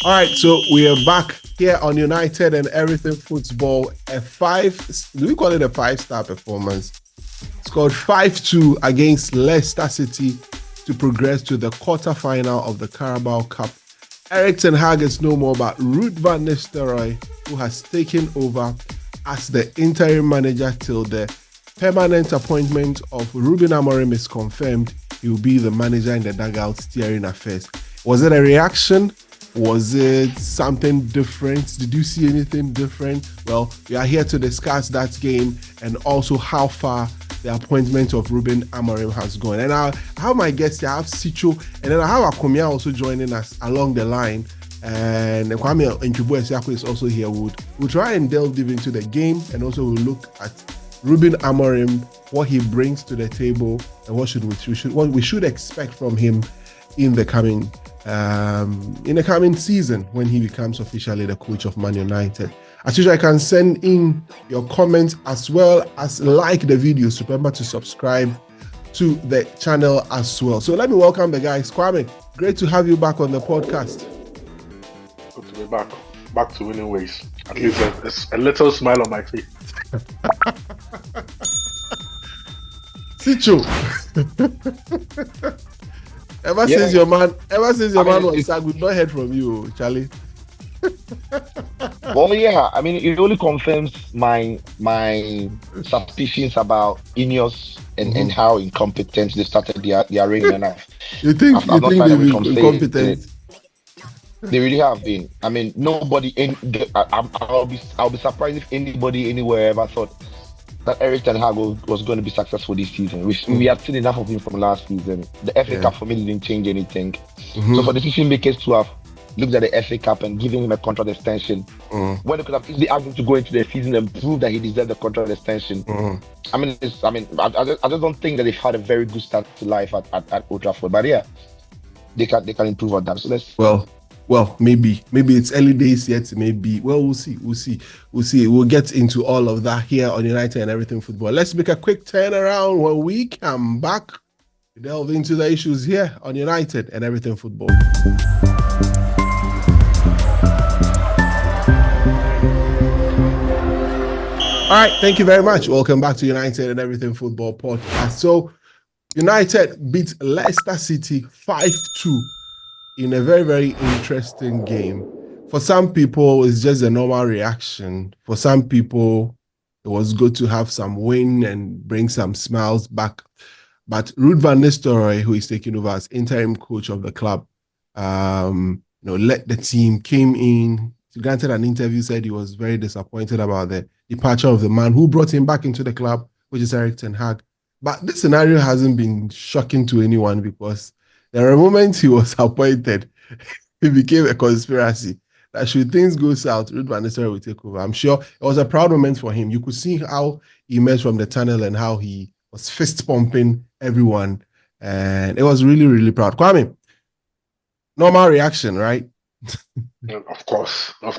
All right, so we are back here on United and Everything Football. Do we call it a 5-star performance? Scored 5-2 against Leicester City to progress to the quarter-final of the Carabao Cup. Erik ten Hag is no more, but Ruud van Nistelrooy, who has taken over as the interim manager till the permanent appointment of Ruben Amorim is confirmed, he will be the manager in the dugout steering affairs. Was it a reaction? Was it something different? Did you see anything different? Well, we are here to discuss that game and also how far the appointment of Ruben Amorim has gone. And I have my guests here. I have Sicho, and then I have Akomia also joining us along the line. And Kwame Nchubu Esiako is also here. We'll try and delve deep into the game, and also we'll look at Ruben Amorim, what he brings to the table, and what we should expect from him in the coming season when he becomes officially the coach of Man United. As usual, I can send in your comments as well as like the videos. Remember to subscribe to the channel as well. So let me welcome the guys. Kwame, great to have you back on the podcast. Good to be back to winning ways. At least a little smile on my face. Sicho. Ever since your man was sacked, we've not heard from you, Charlie. Well, yeah, I mean, it only confirms my suspicions about Ineos and how incompetent they started their reign. And you think they've been incompetent? They really have been. I mean, I'll be surprised if anybody anywhere ever thought that Erik ten Hag was going to be successful this season. We had seen enough of him from last season. The FA Cup for me didn't change anything. So for decision makers to have looked at the FA Cup and given him a contract extension, when they could have easily asked him to go into the season and prove that he deserved the contract extension. I just don't think that they've had a very good start to life at Old Trafford. But yeah, they can improve on that. So Well, maybe it's early days yet. Maybe. Well, we'll see. We'll get into all of that here on United and Everything Football. Let's make a quick turnaround when we come back. Delve into the issues here on United and Everything Football. All right, thank you very much. Welcome back to United and Everything Football podcast. So, United beat Leicester City 5-2. In a very, very interesting game. For some people, it's just a normal reaction. For some people, it was good to have some win and bring some smiles back. But Ruud van Nistelrooy, who is taking over as interim coach of the club, led the team, came in, granted an interview, said he was very disappointed about the departure of the man who brought him back into the club, which is Erik ten Hag. But this scenario hasn't been shocking to anyone because there are moments he was appointed, it became a conspiracy that should things go south, Ruud van Nistelrooy will take over. I'm sure it was a proud moment for him. You could see how he emerged from the tunnel and how he was fist pumping everyone. And it was really, really proud. Kwame, normal reaction, right? Of course. I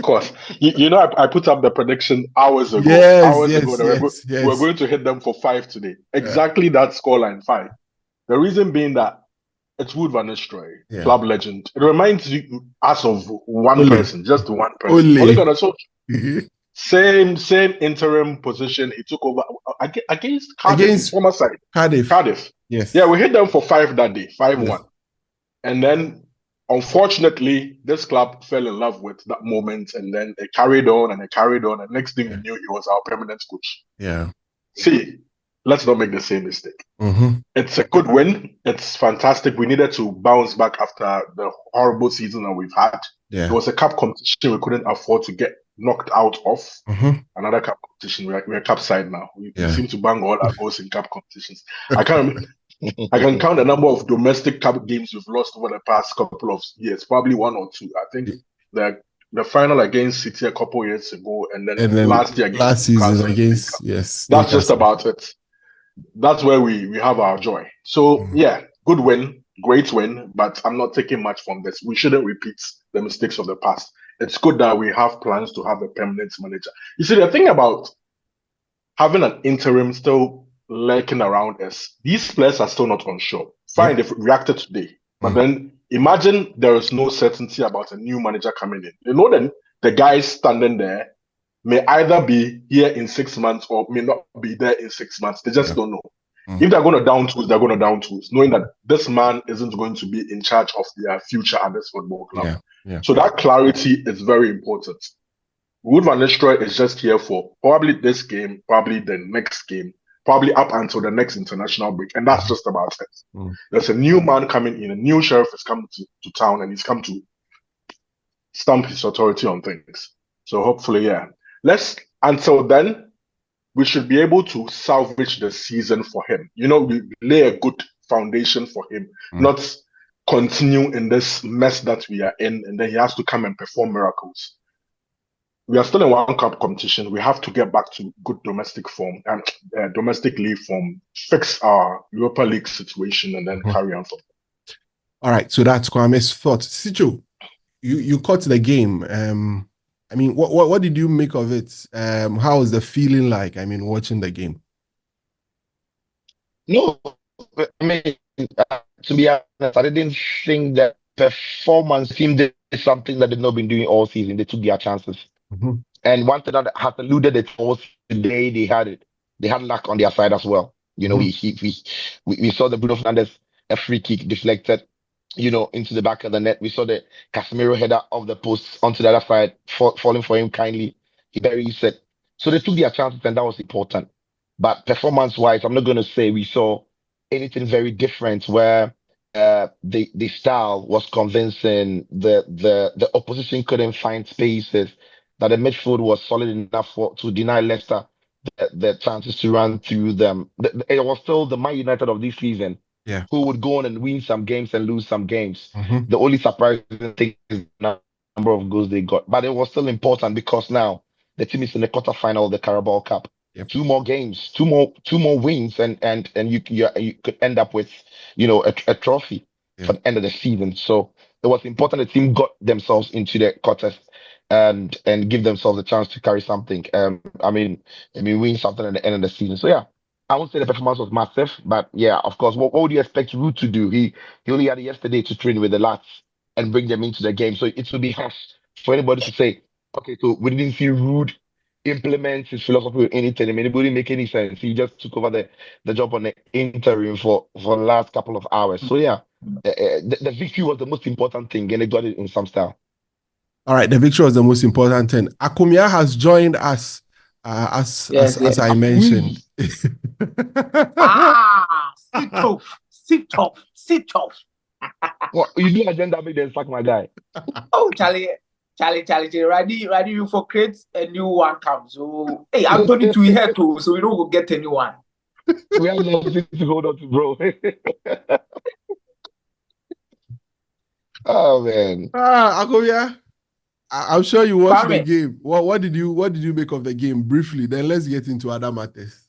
put up the prediction hours ago. We're going to hit them for 5 today. Exactly that scoreline, 5. The reason being that it's Ruud van Nistelrooy, club legend. It reminds us of one person, just one person. Same interim position. He took over against Cardiff, former side. Cardiff. Yes. Yeah, we hit them for 5 that day, 5-1. Yes. And then, unfortunately, this club fell in love with that moment, and then they carried on. And next thing we knew, he was our permanent coach. Yeah. See, let's not make the same mistake. It's a good win. It's fantastic. We needed to bounce back after the horrible season that we've had. Yeah. It was a cup competition we couldn't afford to get knocked out of. Another cup competition. We're cup side now. We seem to bang all our goals in cup competitions. I can count the number of domestic cup games we've lost over the past couple of years. Probably 1 or 2. I think the final against City a couple of years ago, and then last season against yes. That's just about it. That's where we have our joy. So, good win, great win, but I'm not taking much from this. We shouldn't repeat the mistakes of the past. It's good that we have plans to have a permanent manager. You see, the thing about having an interim still lurking around is these players are still not on shore. Fine, they've reacted today, but then imagine there is no certainty about a new manager coming in. You know, then the guys standing there may either be here in 6 months or may not be there in 6 months. They just don't know. If they're going to down tools, they're going to down tools, knowing that this man isn't going to be in charge of their future at this football club. So that clarity is very important. Ruud van Nistelrooy is just here for probably this game, probably the next game, probably up until the next international break. And that's just about it. There's a new man coming in, a new sheriff has come to town, and he's come to stamp his authority on things. So hopefully, until then, we should be able to salvage the season for him. You know, we lay a good foundation for him, not continue in this mess that we are in, and then he has to come and perform miracles. We are still in World Cup competition. We have to get back to good domestic form and domestic league form, fix our Europa League situation, and then carry on from there. All right, so that's Kwame's thought. Sicho, you caught the game. I mean, what did you make of it? How was the feeling like? I mean, watching the game. No, I mean, to be honest, I didn't think that performance team did something that they've not been doing all season. They took their chances. And one thing that has eluded it all today, they had luck on their side as well. You know, we saw the Bruno Fernandes a free kick deflected, you know, into the back of the net. We saw the Casemiro header of the post onto the other side, falling for him kindly. He buries it. So they took their chances, and that was important. But performance-wise, I'm not going to say we saw anything very different where the style was convincing, the opposition couldn't find spaces, that the midfield was solid enough to deny Leicester the chances to run through them. It was still the Man United of this season, who would go on and win some games and lose some games. The only surprising thing is the number of goals they got. But it was still important because now the team is in the quarterfinal of the Carabao Cup. 2 more games, two more wins, and you could end up with, you know, a trophy for the end of the season. So it was important the team got themselves into the quarters and give themselves a chance to carry something. I mean, win something at the end of the season. So yeah, I won't say the performance was massive, but yeah, of course, what would you expect Ruud to do? He only had yesterday to train with the lads and bring them into the game. So it would be harsh for anybody to say, okay, so we didn't see Ruud implement his philosophy with anything. I mean, it wouldn't make any sense. He just took over the job on the interim for the last couple of hours. So yeah, the victory was the most important thing, and they got it in some style. All right, the victory was the most important thing. Akumia has joined us, as I mentioned. Sit off. What you do agenda make them sack my guy? Oh, Charlie, ready you for create a new one come. So hey, I'm going to here too, so we don't go get anyone. We have nothing to hold on to, bro. Oh man. Akumia, I'm sure you watched the game. What did you make of the game briefly? Then let's get into other matters.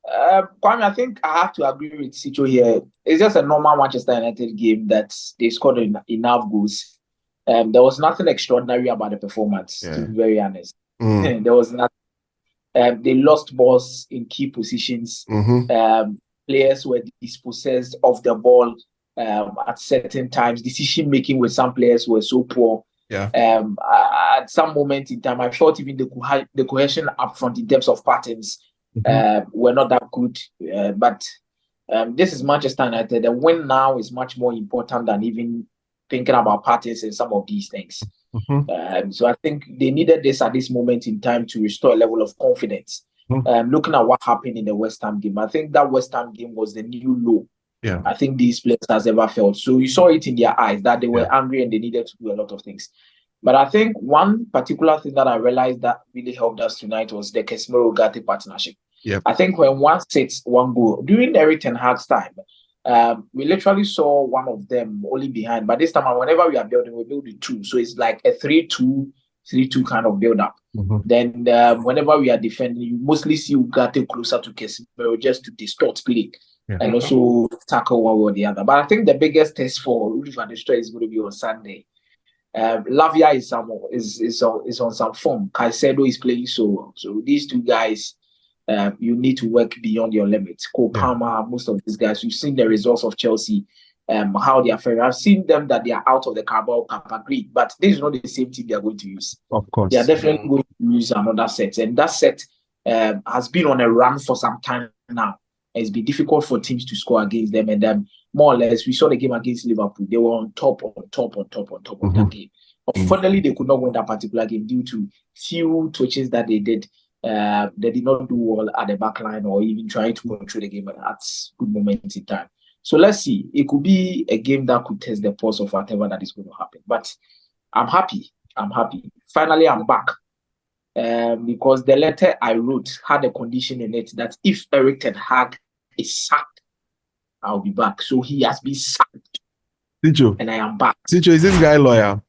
Kwame, I think I have to agree with Sicho here. It's just a normal Manchester United game that they scored enough goals. There was nothing extraordinary about the performance, to be very honest. There was nothing. They lost balls in key positions. Players were dispossessed of the ball at certain times. Decision making with some players were so poor. At some moment in time, I thought even the cohesion up front in terms of patterns were not that good. But this is Manchester United. The win now is much more important than even thinking about patterns and some of these things. So I think they needed this at this moment in time to restore a level of confidence. Looking at what happened in the West Ham game, I think that West Ham game was the new low. I think these players has ever felt. So you saw it in their eyes that they were angry and they needed to do a lot of things. But I think one particular thing that I realized that really helped us tonight was the Casemiro-Ugarte partnership. I think when one sets one goal, during Eric Ten Hag's time, we literally saw one of them only behind. But this time, whenever we are building, we build with 2. So it's like a 3-2 kind of build-up. Then whenever we are defending, you mostly see Ugarte closer to Casemiro just to distort play and also tackle one way or the other. But I think the biggest test for Ruud van Nistelrooy is going to be on Sunday. Lavia is on some form. Caicedo is playing so well. So these 2 guys, you need to work beyond your limits. Cole Palmer, most of these guys, you've seen the results of Chelsea how they are faring. I've seen them that they are out of the Carabao Cup, agreed, but this is not the same team they are going to use. Of course. They are definitely going to use another set. And that set has been on a run for some time now. It's been difficult for teams to score against them. And then more or less, we saw the game against Liverpool. They were on top of that game. Unfortunately, they could not win that particular game due to few twitches that they did. They did not do well at the back line or even trying to control the game at good moments in time. So let's see. It could be a game that could test the pulse of whatever that is going to happen. But I'm happy. Finally, I'm back. Because the letter I wrote had a condition in it that if Erik ten Hag is sacked, I'll be back. So he has been sacked. Sicho. And I am back. Sicho, is this guy loyal?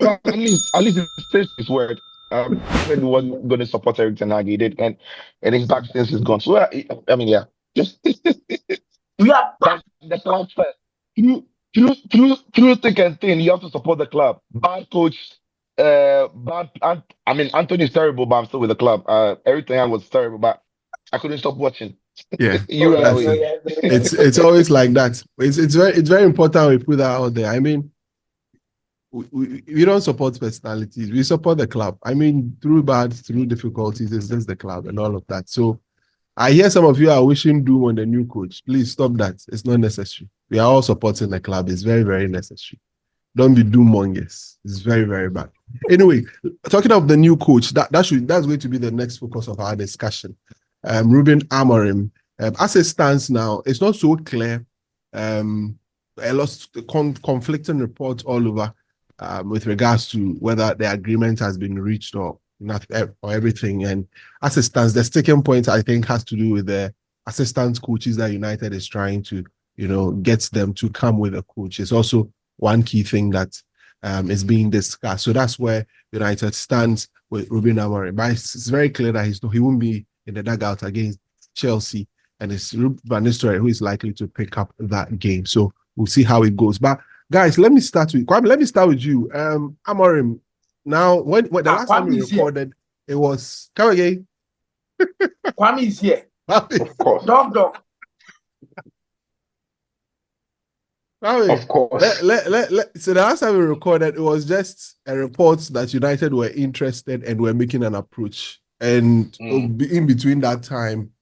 Well, at least he says his word. He wasn't going to support Erik ten Hag. He did, and he's back since he's gone. So I mean, yeah, just we are back. The club first. Through thick and thin, you have to support the club. Bad coach, Anthony is terrible, but I'm still with the club. Erik ten Hag was terrible, but I couldn't stop watching. Yeah, it's always like that. It's very important we put that out there. I mean, we don't support personalities. We support the club. I mean, through difficulties, it's just the club and all of that. So I hear some of you are wishing doom on the new coach. Please stop that. It's not necessary. We are all supporting the club. It's very, very necessary. Don't be doom mongers. It's very, very bad. Anyway, talking of the new coach, that's going to be the next focus of our discussion. Ruben Amorim, as it stands now, it's not so clear. A lot of conflicting reports all over. With regards to whether the agreement has been reached or not, or everything. And as it stands, the sticking point, I think, has to do with the assistant coaches that United is trying to, get them to come with a coach. It's also one key thing that is being discussed. So that's where United stands with Ruben Amorim. But it's very clear that he won't be in the dugout against Chelsea. And it's Ruud van Nistelrooy who is likely to pick up that game. So we'll see how it goes. But guys, let me start with Kwame. Let me start with you. Amorim. Now, when the last time we recorded, it was come again. Kwame is here. Of course. Dog. Kwame, of course. So the last time we recorded, it was just a report that United were interested and were making an approach. And in between that time,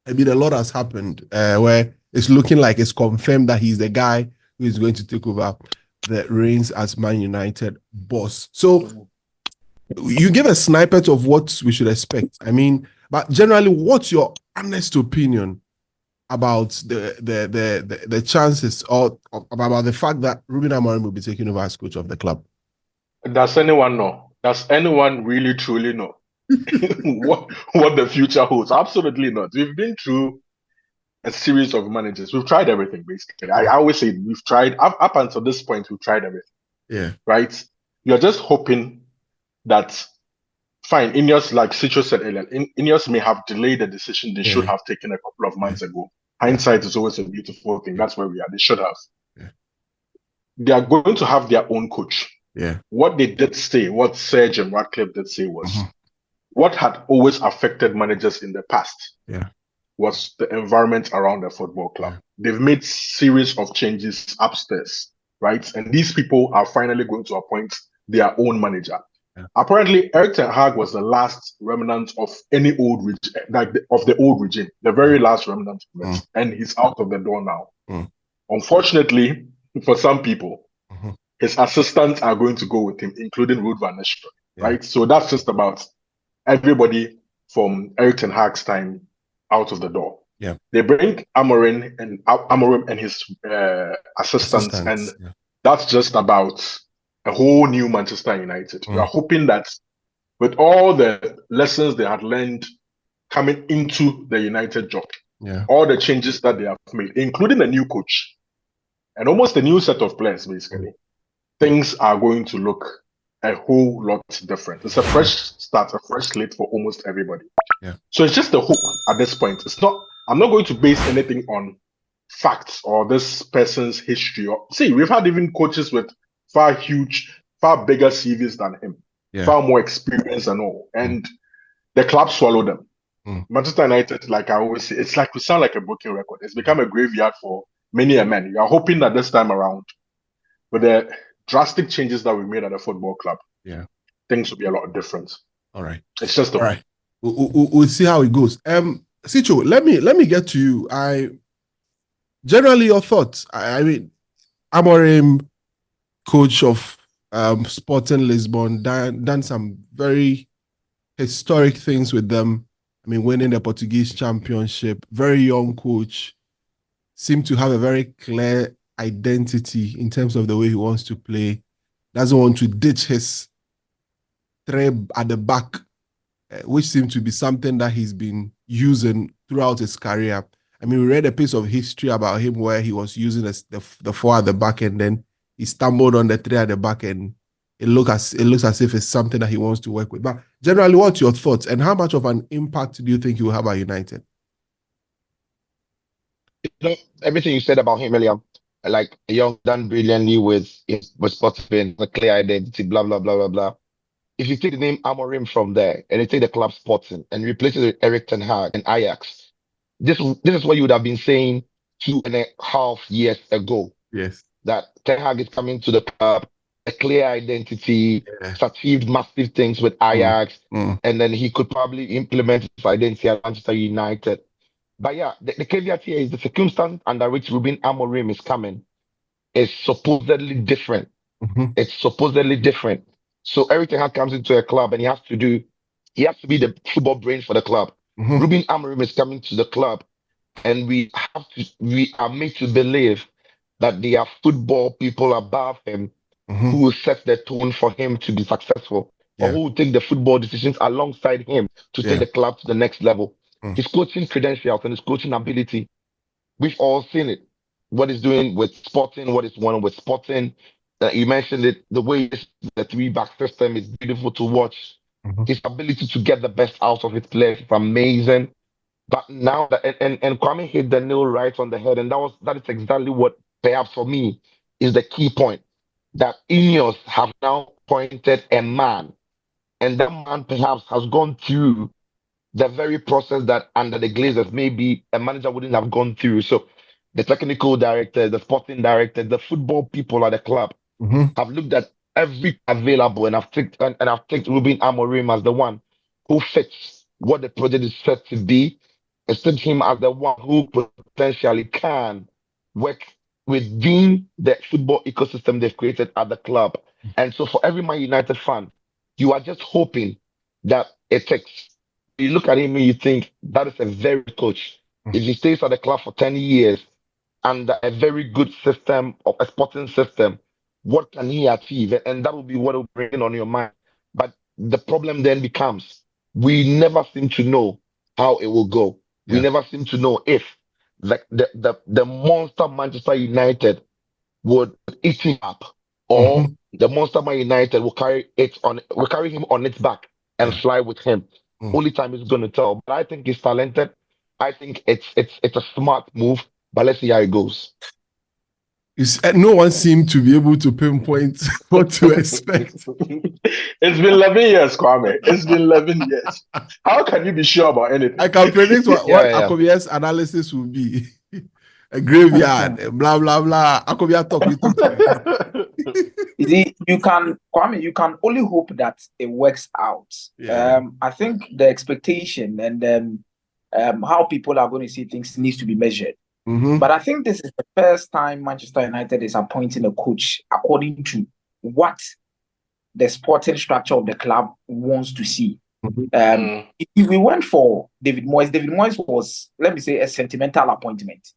I mean, a lot has happened where it's looking like it's confirmed that he's the guy who is going to take over the reins as Man United boss. So you give a snippet of what we should expect. I mean, but generally, what's your honest opinion about the chances or about the fact that Ruben Amorim will be taking over as coach of the club? Does anyone know? Does anyone really truly know what the future holds? Absolutely not. We've been through a series of managers. We've tried everything, basically. I always say we've tried, up until this point, we've tried everything. Yeah. Right? You're just hoping that, fine, Ineos, like Sicho said earlier, Ineos may have delayed the decision they should have taken a couple of months ago. Hindsight is always a beautiful thing. That's where we are. They should have. Yeah. They are going to have their own coach. Yeah. What they did say, what Sir Jim Ratcliffe did say was, what had always affected managers in the past was the environment around the football club. They've made series of changes upstairs, right? And these people are finally going to appoint their own manager. Yeah. Apparently, Erik ten Hag was the last remnant of any old of the old regime, the very last remnant of it, and he's out of the door now. Unfortunately, for some people, his assistants are going to go with him, including Ruud van Nistelrooy, right? So that's just about everybody from Erik ten Hag's time out of the door. Yeah, they bring Amorim and his assistants, and that's just about a whole new Manchester United. We are hoping that with all the lessons they had learned coming into the United job, all the changes that they have made, including a new coach and almost a new set of players, basically, things are going to look a whole lot different. It's a fresh start, a fresh slate for almost everybody. Yeah. So it's just a hope at this point. I'm not going to base anything on facts or this person's history. We've had even coaches with far bigger CVs than him, far more experience and all. And the club swallowed them. Manchester United, like I always say, it's like we sound like a broken record. It's become a graveyard for many a man. You are hoping that this time around, with the drastic changes that we made at the football club, things will be a lot different. All right. It's just all right. We'll see how it goes. Sicho, let me get to you. Generally your thoughts. I mean, Amorim, coach of Sporting Lisbon, done some very historic things with them. I mean, winning the Portuguese championship, very young coach, seemed to have a very clear identity in terms of the way he wants to play. Doesn't want to ditch his thread at the back, which seemed to be something that he's been using throughout his career. I mean, we read a piece of history about him where he was using the four at the back, and then he stumbled on the three at the back, and it looks as if it's something that he wants to work with. But generally, what's your thoughts, and how much of an impact do you think he will have at United? Everything you said about him earlier, like young, done brilliantly with Sporting, a clear identity, blah blah blah blah blah. If you take the name Amorim from there and you take the club Sporting and replace it with Erik ten Hag and Ajax, this is what you would have been saying 2.5 years ago. Yes, that Ten Hag is coming to the club, a clear identity, achieved massive things with Ajax, and then he could probably implement his identity at Manchester United. But yeah, the caveat here is the circumstance under which Ruben Amorim is coming is supposedly different. It's supposedly different. So Erik ten Hag comes into a club and he has to be the football brain for the club. Ruben Amorim is coming to the club, and we are made to believe that there are football people above him who will set the tone for him to be successful, or who will take the football decisions alongside him to take the club to the next level. His coaching credentials and his coaching ability, we've all seen it. What he's doing with Sporting, what he's won with Sporting. You mentioned it, the way the three-back system is beautiful to watch. His ability to get the best out of his players is amazing. But now, and Kwame hit the nail right on the head, and that is exactly what, perhaps for me, is the key point. That Ineos have now appointed a man, and that man perhaps has gone through the very process that under the Glazers maybe a manager wouldn't have gone through. So the technical director, the sporting director, the football people at the club have looked at every available, and I've taken Ruben Amorim as the one who fits what the project is set to be, and set him as the one who potentially can work within the football ecosystem they've created at the club. And so for every Man United fan, you are just hoping that it takes. You look at him and you think that is a very good coach. If he stays at the club for 10 years under a very good system, of a sporting system, what can he achieve? And that will be what will bring on your mind. But the problem then becomes, we never seem to know how it will go. We never seem to know if the monster Manchester United would eat him up, or the monster Man United will carry him on its back and fly with him. Only time is going to tell. But I think he's talented. I think it's a smart move. But let's see how it goes. No one seemed to be able to pinpoint what to expect. It's been 11 years, Kwame. It's been 11 years. How can you be sure about anything? I can predict what Akobia's analysis will be. A graveyard, blah, blah, blah. Akobia talk. You see, Kwame, you can only hope that it works out. I think the expectation and how people are going to see things needs to be measured. But I think this is the first time Manchester United is appointing a coach according to what the sporting structure of the club wants to see. If we went for David Moyes was, let me say, a sentimental appointment.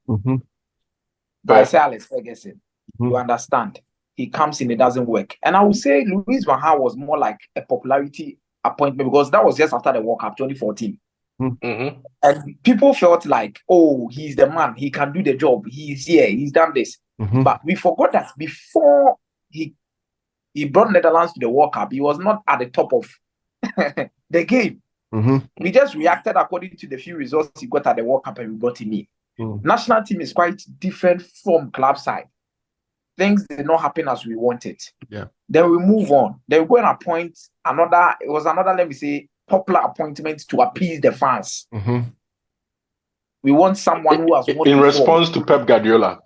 By Sir Alex Ferguson, you understand? He comes in, it doesn't work. And I would say Louis van Gaal was more like a popularity appointment, because that was just after the World Cup 2014. And people felt like, oh, he's the man, he can do the job, he's here, he's done this. But we forgot that before he brought Netherlands to the World Cup, he was not at the top of the game. We just reacted according to the few results he got at the World Cup, and we got him in. National team is quite different from club side. Things did not happen as we wanted. Then we move on. Then we go and appoint another, let me say, popular appointment to appease the fans. We want someone who has won in response to Pep Guardiola.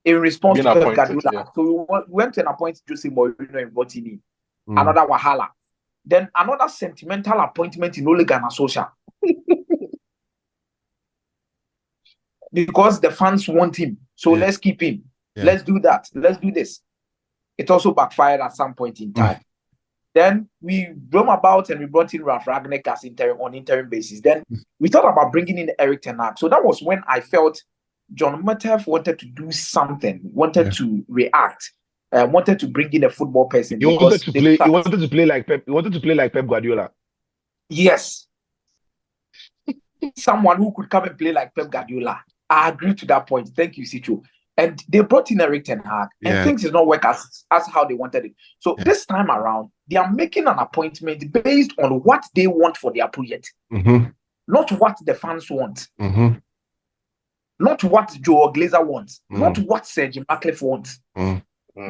In response to Pep Guardiola. Yeah. So we went to an appointment Jose Mourinho and brought him in. Another Wahala. Then another sentimental appointment in Ole Gunnar Solskjaer. Because the fans want him. So let's keep him. Yeah. Let's do that. Let's do this. It also backfired at some point in time. Then we roam about and we brought in Ralf Rangnick as on interim basis. Then we thought about bringing in Erik ten Hag. So that was when I felt John Matef wanted to do something, wanted to react, wanted to bring in a football person. He wanted to play like Pep. He wanted to play like Pep Guardiola. Yes. Someone who could come and play like Pep Guardiola. I agree to that point. Thank you, Sichu. And they brought in Erik ten Hag, and things did not work as how they wanted it. So this time around, they are making an appointment based on what they want for their project, not what the fans want, not what Joe Glazer wants, not what Sir Jim Ratcliffe wants.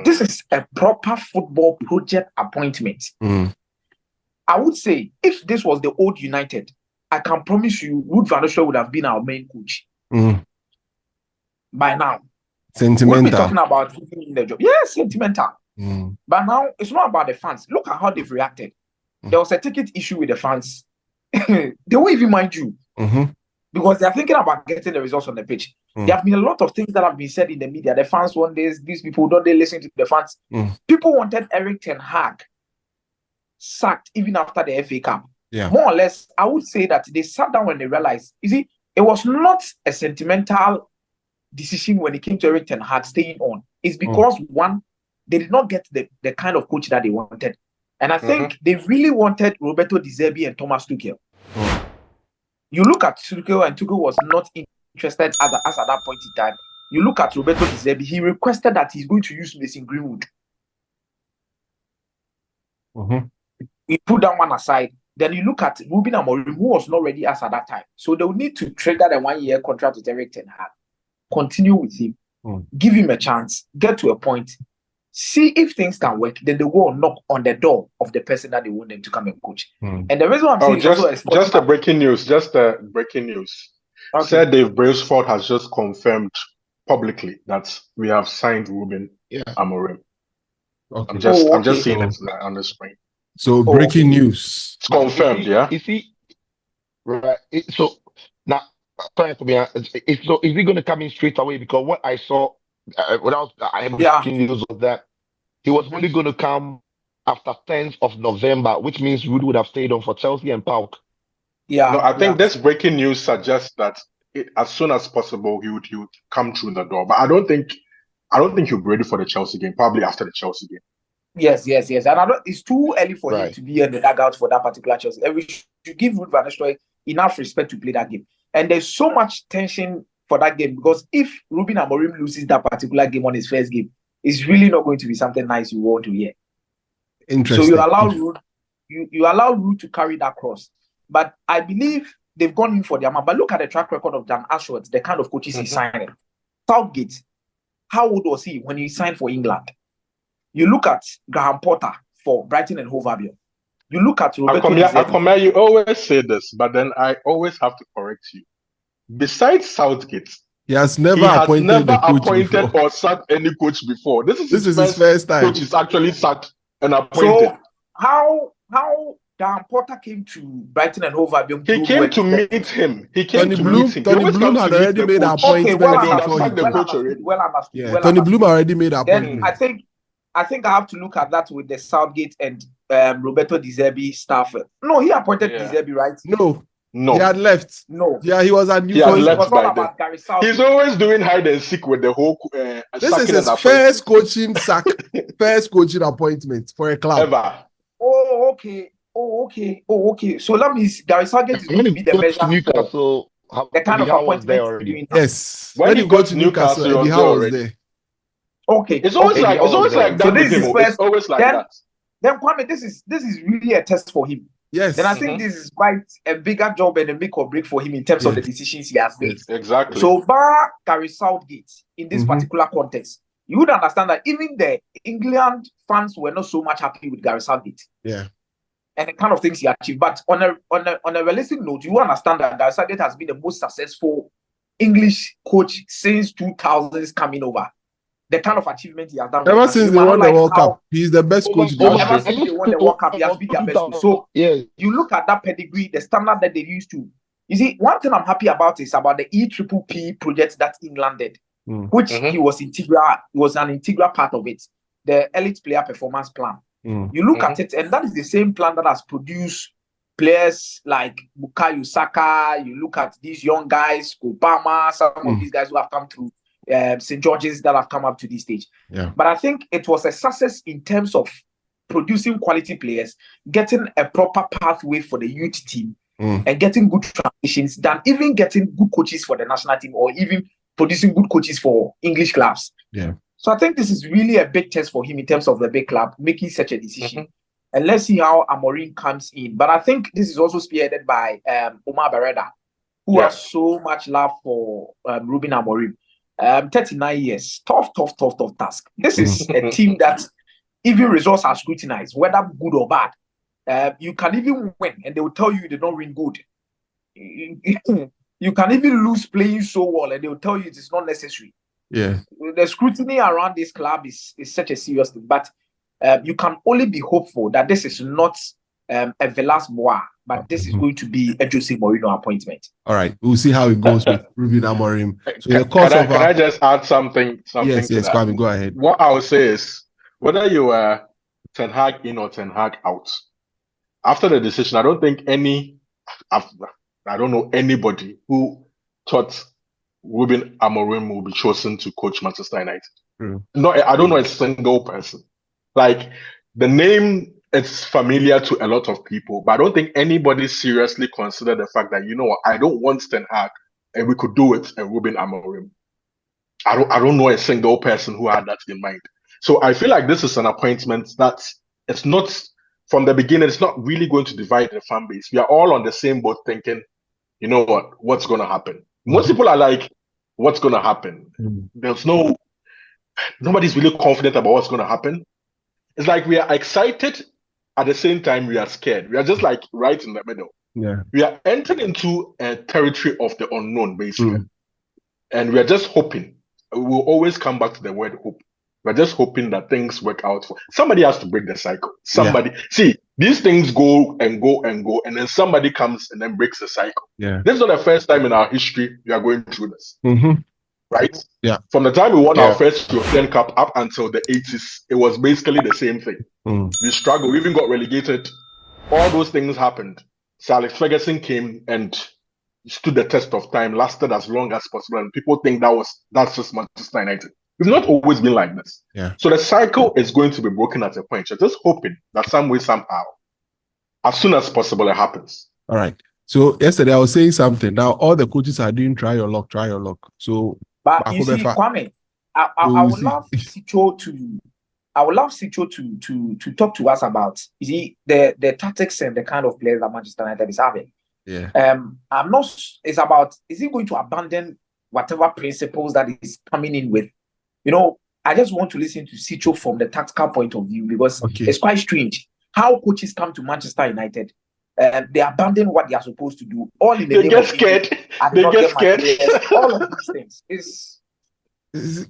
This is a proper football project appointment. I would say if this was the old United, I can promise you, Ruud van Nistelrooy would have been our main coach by now. Sentimental. We'll be talking about giving the job. Yes, sentimental. But now it's not about the fans. Look at how they've reacted. There was a ticket issue with the fans. They won't even mind you because they're thinking about getting the results on the pitch. There have been a lot of things that have been said in the media. The fans want this, these people don't they listen to the fans. People wanted Erik ten Hag sacked even after the FA Cup. More or less, I would say that they sat down when they realized, you see, it was not a sentimental decision when it came to Erik ten Hag staying on. It's because one, they did not get the kind of coach that they wanted. And I think they really wanted Roberto De Zerbi and Thomas Tuchel. You look at Tuchel, and Tuchel was not interested as at that point in time. You look at Roberto De Zerbi, he requested that he's going to use Mason Greenwood. We put that one aside. Then you look at Ruben Amorim, who was not ready as at that time. So they will need to trigger the 1-year contract with Erik ten Hag. Continue with him, give him a chance, get to a point, see if things can work, then they go and knock on the door of the person that they want them to come and coach. And the reason I'm saying just a breaking news. Said Dave Brailsford has just confirmed publicly that we have signed Ruben Amorim. I'm just seeing it on the screen. So breaking news. It's confirmed, Is he right? So now, is he going to come in straight away? Because what I saw without breaking news was that he was only going to come after 10th of November, which means Ruud would have stayed on for Chelsea and Pauk. No, I think this breaking news suggests that as soon as possible he would come through the door. But I don't think he'll be ready for the Chelsea game. Probably after the Chelsea game. Yes. And it's too early for him to be in the dugout for that particular Chelsea. And we should give Ruud van Nistelrooy enough respect to play that game. And there's so much tension for that game because if Ruben Amorim loses that particular game on his first game, it's really not going to be something nice you want to hear. Interesting. So you allow Ruud to carry that cross. But I believe they've gone in for their man. But look at the track record of Dan Ashworth, the kind of coaches he's signing. Southgate, how old was he when he signed for England? You look at Graham Potter for Brighton and Hove Albion. You look at Roberto you always say this, but then I always have to correct you. Besides Southgate, he has never appointed or sacked any coach before. This is his first time. Coach is actually sacked and appointed. So how Graham Potter came to Brighton and Hove Albion? He came to meet him. Tony Bloom had already made an appointment before he came. Well understood. Tony Bloom already made an appointment. Then I think I have to look at that with the Southgate and Roberto De Zerbi staff. No, he appointed De Zerbi, right? No, he had left. No, he was at Newcastle. It was not about Gary Southgate. He's always doing hide and seek with the whole. This is his first coaching appointment for a club ever. Oh, okay. So that means Gary Southgate is going to be the measure Newcastle. The kind of appointment doing. Yes, when he got to Newcastle, he was there. Okay, it's always like that. So this is it's always like that. Then Kwame, this is really a test for him. Yes. Then I think this is quite a bigger job and a make or break for him in terms of the decisions he has made. Exactly. So bar Gary Southgate in this particular context, you would understand that even the England fans were not so much happy with Gary Southgate. Yeah. and the kind of things he achieved. But on a realistic note, you understand that Southgate has been the most successful English coach since 2000s coming over. The kind of achievement he has done. Ever since they won the World Cup, he's the best coach. Ever since they won the World Cup, he has been their best coach. So you look at that pedigree, the standard that they used to. You see, one thing I'm happy about is about the EPPP project that he landed, which he was an integral part of it. The Elite Player Performance Plan. You look at it, and that is the same plan that has produced players like Bukayo Saka. You look at these young guys, Obama, some of these guys who have come through St. George's that have come up to this stage. Yeah. But I think it was a success in terms of producing quality players, getting a proper pathway for the youth team, and getting good transitions, than even getting good coaches for the national team or even producing good coaches for English clubs. Yeah. So I think this is really a big test for him in terms of the big club making such a decision. And let's see how Amorim comes in. But I think this is also spearheaded by Omar Bereda, who has so much love for Ruben Amorim. 39 years, tough task. This is a team that even results are scrutinized, whether good or bad. You can even win, and they will tell you they don't win good. You can even lose playing so well, and they will tell you it is not necessary. Yeah, the scrutiny around this club is such a serious thing, but you can only be hopeful that this is not a Villas-Boas, but this is going to be a Jose Mourinho appointment. All right, we'll see how it goes with Ruben Amorim. So can I just add something? Yes, Kwame, go ahead. What I would say is, whether you are Ten Hag in or Ten Hag out, after the decision, I don't think I don't know anybody who thought Ruben Amorim will be chosen to coach Manchester United. No, I don't know a single person. Like, the name, it's familiar to a lot of people, but I don't think anybody seriously considered the fact that, you know what, I don't want Ten Hag, and we could do it, and Ruben Amorim. I don't know a single person who had that in mind. So I feel like this is an appointment that it's not, from the beginning, it's not really going to divide the fan base. We are all on the same boat thinking, you know what, what's going to happen? Most people are like, what's going to happen? Nobody's really confident about what's going to happen. It's like we are excited, at the same time we are scared. We are just like right in the middle. Yeah. We are entering into a territory of the unknown, basically. And we are just hoping. We'll always come back to the word hope. We're just hoping that things work out. Somebody has to break the cycle. See, these things go and go and go, and then somebody comes and then breaks the cycle. Yeah. This is not the first time in our history we are going through this. Right? Yeah. From the time we won our first European Cup up until the 80s, it was basically the same thing. We struggled. We even got relegated. All those things happened. Sir Alex Ferguson came and stood the test of time, lasted as long as possible, and people think that's just Manchester United. We've not always been like this. Yeah. So the cycle is going to be broken at a point. You're just hoping that some way, somehow, as soon as possible, it happens. All right. So yesterday I was saying something. Now all the coaches are doing try your luck. So, but you see, Kwame, I would love Sicho to talk to us about, you see, the tactics and the kind of players that Manchester United is having. Yeah. I'm not. It's about, is he going to abandon whatever principles that he's coming in with? You know, I just want to listen to Sicho from the tactical point of view, because it's quite strange how coaches come to Manchester United. They abandon what they are supposed to do. All in the they get scared. They get scared. All of these things.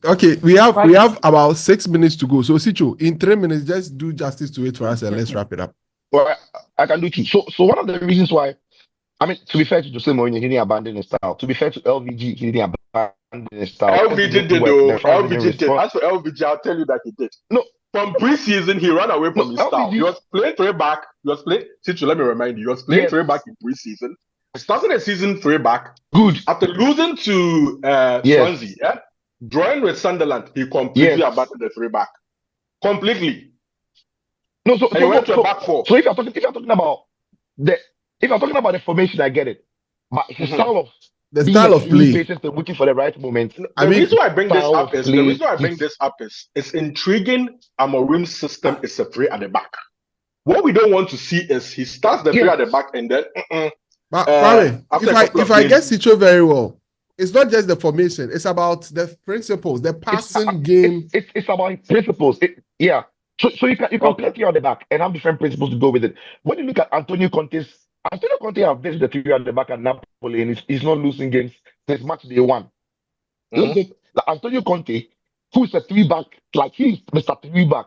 Okay, we have about 6 minutes to go. So Sicho, in 3 minutes, just do justice to it for us and let's wrap it up. Well, I can do two. So one of the reasons why, I mean, to be fair to Jose Mourinho, he didn't abandon his style. To be fair to LVG, he didn't abandon his style. LVG did though. LVG did. As for LVG, I'll tell you that he did. No. From preseason, he ran away from his style. He was playing three back. Sicho, let me remind you, he was playing three back in preseason. Started the season three back. Good. After losing to Swansea, drawing with Sunderland, he completely abandoned the three back. Completely. No, so he went to a back four. So if you're talking about the formation, I get it. But his style of play, looking for the right moment. The reason why I bring this up is it's intriguing. Amorim's system is a three at the back. What we don't want to see is he starts the three at the back and then. But if I get Sicho very well, it's not just the formation; it's about the principles, the passing game. It's about principles. So you can play three at the back and have different principles to go with it. When you look at Antonio Conte has based the three at the back at Napoli and he's not losing games since match day one. Look at Antonio Conte, who's a three back, like he's Mr. Three back.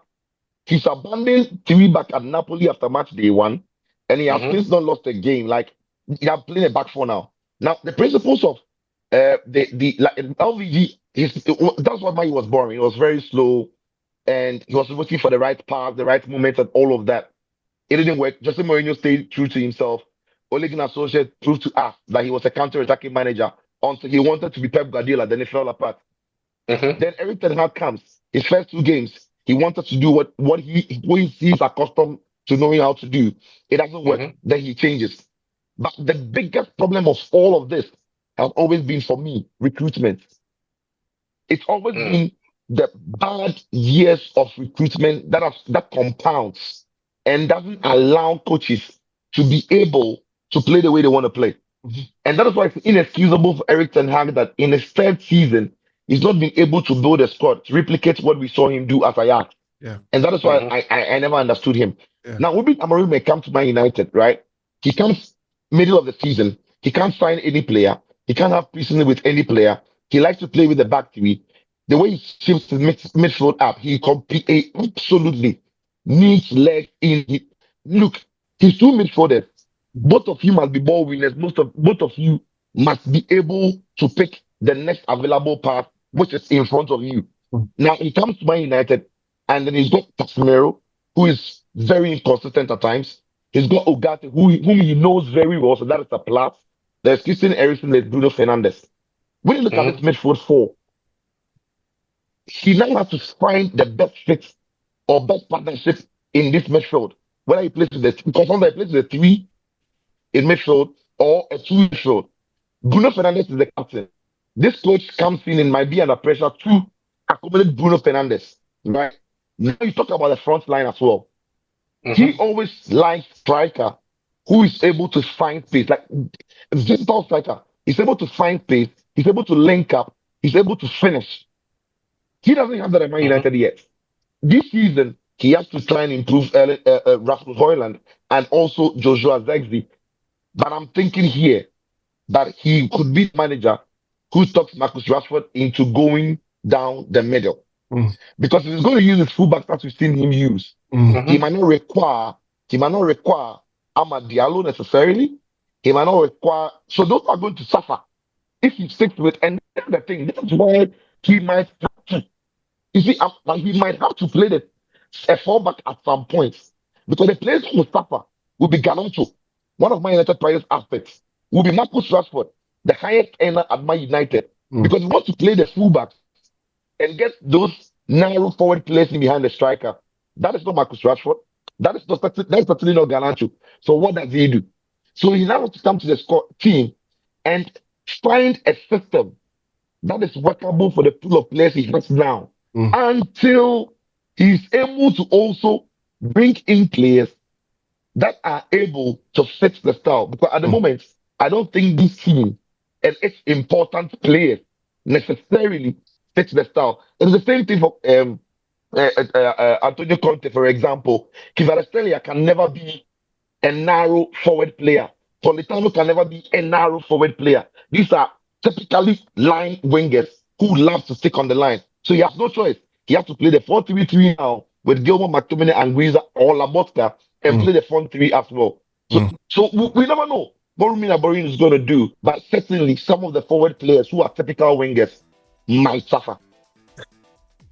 He's abandoned three back at Napoli after match day one, and he has since not lost a game. Like he has playing a back four now. Now the principles of LVG, that's why he was boring. He was very slow, and he was looking for the right path, the right moment, and all of that. It didn't work. Jose Mourinho stayed true to himself. Ole Gunnar Solskjaer proved to us that he was a counter-attacking manager until he wanted to be Pep Guardiola. Then it fell apart. Then Erik ten Hag comes. His first two games, he wanted to do what he's accustomed to knowing how to do. It doesn't work. Then he changes. But the biggest problem of all of this has always been for me recruitment. It's always been the bad years of recruitment that compounds and doesn't allow coaches to be able to play the way they want to play. And that is why it's inexcusable for Erik ten Hag that in his third season, he's not been able to build a squad to replicate what we saw him do as Ajax. And that is why I never understood him. Now, Ruben Amorim may come to Man United, right? He comes middle of the season. He can't sign any player. He can't have preseason with any player. He likes to play with the back three. The way he shifts his midfield up, he absolutely needs legs in. Look, he's two midfielders. Both of you must be ball winners. Both of you must be able to pick the next available path, which is in front of you. Now, he comes to Man United, and then he's got Casemiro, who is very inconsistent at times. He's got Ugarte, whom he knows very well, so that is a plus. There's Christian Eriksen, there's Bruno Fernandes. When you look at this midfield four, he now has to find the best fit or best partnership in this midfield. Whether he plays with because sometimes he plays with a three in midfield or a two midfield. Bruno Fernandes is the captain. This coach comes in and might be under pressure to accommodate Bruno Fernandes. Right? Now you talk about the front line as well. He always likes striker who is able to find space, like a digital striker. He's able to find space. He's able to link up. He's able to finish. He doesn't have that at Man United yet. This season, he has to try and improve Rasmus Højlund and also Joshua Zirkzee. But I'm thinking here that he could be the manager who talks Marcus Rashford into going down the middle. Because if he's going to use his fullback that we've seen him use, he might not require Amad Diallo necessarily. He might not require. So those are going to suffer if he sticks with. And that's the thing. This is why he might have to. You see, he might have to play a fallback at some point because the players who will suffer will be Garnacho. One of Man United players' aspects will be Marcus Rashford, the highest earner at Man United, because he wants to play the fullback and get those narrow forward players in behind the striker. That is not Marcus Rashford. That's certainly not Garnacho. So what does he do? So he now wants to come to the team and find a system that is workable for the pool of players he has now until he's able to also bring in players that are able to fit the style. Because at the moment, I don't think this team and its important players necessarily fit the style. It's the same thing for Antonio Conte, for example. Kvaratskhelia can never be a narrow forward player. Politano can never be a narrow forward player. These are typically line wingers who love to stick on the line. So he has no choice. He has to play the 4-3-3 now with Gilmore, McTominay, and Guiza or Labotka and play the front three as well. So we never know what Ruben Amorim is going to do, but certainly some of the forward players who are typical wingers might suffer.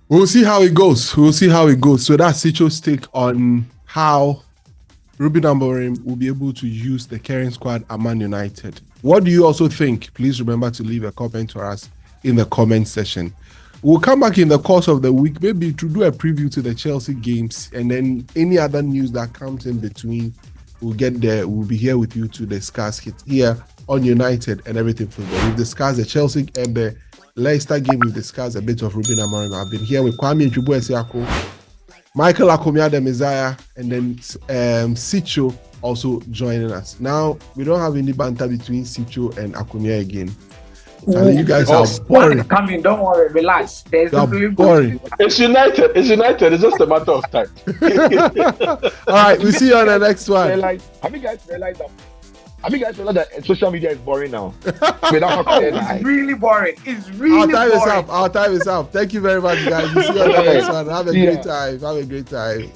We'll see how it goes. So that's Sicho's take on how Ruben Amorim will be able to use the current squad at Man United. What do you also think? Please remember to leave a comment for us in the comment section. We'll come back in the course of the week, maybe to do a preview to the Chelsea games, and then any other news that comes in between, we'll get there. We'll be here with you to discuss it here on United and everything football. We've discussed the Chelsea and the Leicester game. We've discussed a bit of Ruben Amorim. I've been here with Kwame Nchubu, Michael Akomia, the Messiah, and then Sicho also joining us. Now, we don't have any banter between Sicho and Akomia again. You guys are boring. Coming, don't worry, relax. There's boring. It's United. It's United. It's just a matter of time. All right, we'll see you on the next one. Have you guys realized that social media is boring now? It's really boring. It's really boring. Our time is up. Thank you very much, guys. We'll see you on the next one. Have a great time.